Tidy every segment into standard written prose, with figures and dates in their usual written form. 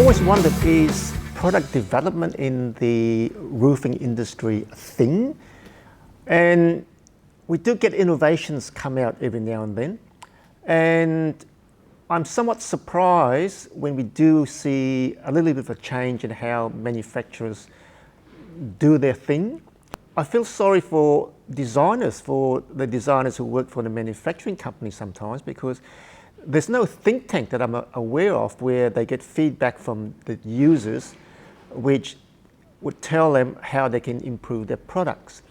always wondered, is product development in the roofing industry a thing? And we do get innovations come out every now and then. And I'm somewhat surprised when we do see a little bit of a change in how manufacturers do their thing. I feel sorry for designers, for the designers who work for the manufacturing company sometimes, because there's no think tank that I'm aware of where they get feedback from the users which would tell them how they can improve their products.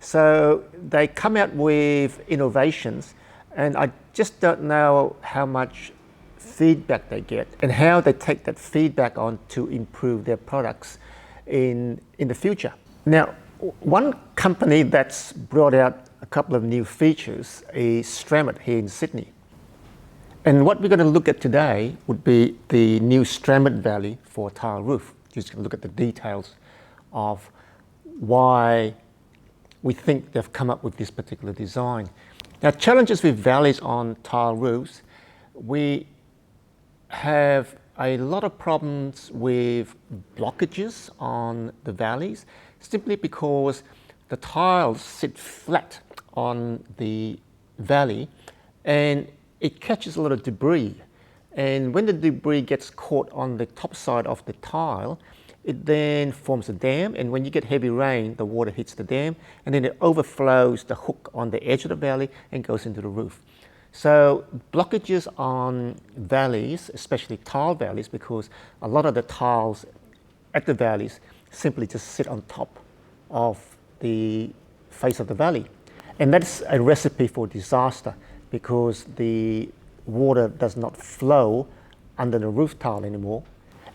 So they come out with innovations, and I just don't know how much feedback they get and how they take that feedback on to improve their products in the future. Now, one company that's brought out a couple of new features is Stramit here in Sydney. And what we're going to look at today would be the new Stramit Valley for a tile roof. Just going to look at the details of why we think they've come up with this particular design. Now, challenges with valleys on tile roofs, we have a lot of problems with blockages on the valleys, simply because the tiles sit flat on the valley and it catches a lot of debris. And when the debris gets caught on the top side of the tile, it then forms a dam, and when you get heavy rain, the water hits the dam, and then it overflows the hook on the edge of the valley and goes into the roof. So blockages on valleys, especially tile valleys, because a lot of the tiles at the valleys simply just sit on top of the face of the valley. And that's a recipe for disaster, because the water does not flow under the roof tile anymore.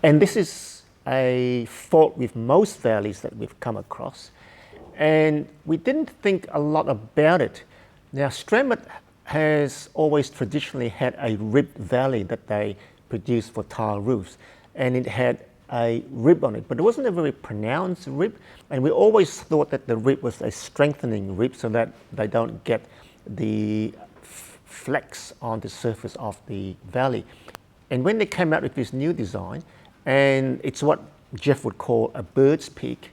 And this is a fault with most valleys that we've come across. And we didn't think a lot about it. Now, Stramit has always traditionally had a ribbed valley that they produced for tile roofs. And it had a rib on it, but it wasn't a very pronounced rib. And we always thought that the rib was a strengthening rib so that they don't get the flex on the surface of the valley. And when they came out with this new design, and it's what Jeff would call a bird's peak,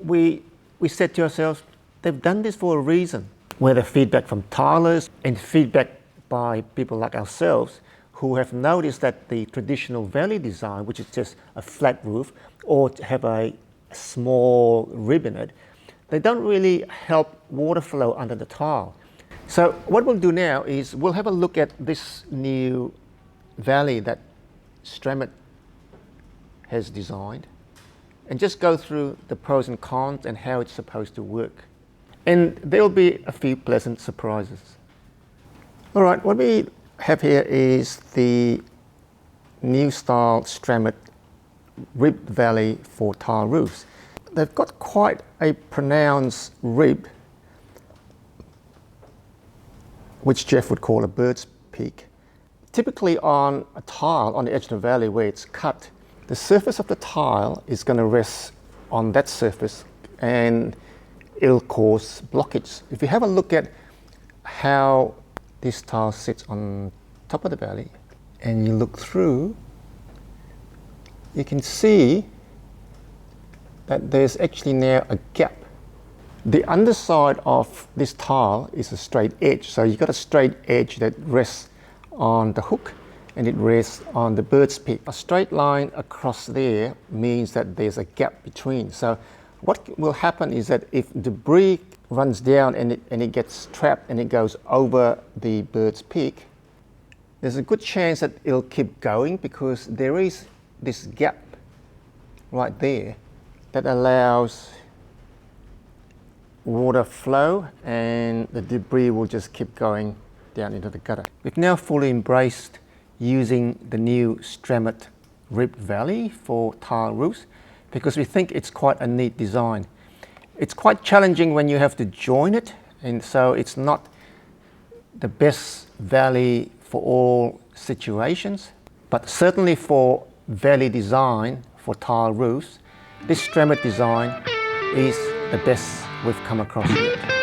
we said to ourselves, they've done this for a reason. Where the feedback from tilers and feedback by people like ourselves who have noticed that the traditional valley design, which is just a flat roof or to have a small rib in it, they don't really help water flow under the tile. So what we'll do now is we'll have a look at this new valley that Stramit has designed and just go through the pros and cons and how it's supposed to work. And there'll be a few pleasant surprises. All right, what we have here is the new style Stramit ribbed valley for tile roofs. They've got quite a pronounced rib, which Jeff would call a bird's peak. Typically on a tile on the edge of the valley where it's cut, the surface of the tile is going to rest on that surface and it'll cause blockage. If you have a look at how this tile sits on top of the valley and you look through, you can see that there's actually now a gap. The underside of this tile is a straight edge. So you've got a straight edge that rests on the hook and it rests on the bird's peak. A straight line across there means that there's a gap between. So what will happen is that if debris runs down and it gets trapped and it goes over the bird's peak, there's a good chance that it'll keep going because there is this gap right there that allows water flow and the debris will just keep going down into the gutter. We've now fully embraced using the new Stramit ribbed valley for tile roofs because we think it's quite a neat design. It's quite challenging when you have to join it, and so it's not the best valley for all situations, but certainly for valley design for tile roofs, this Stramit design is the best we've come across yet.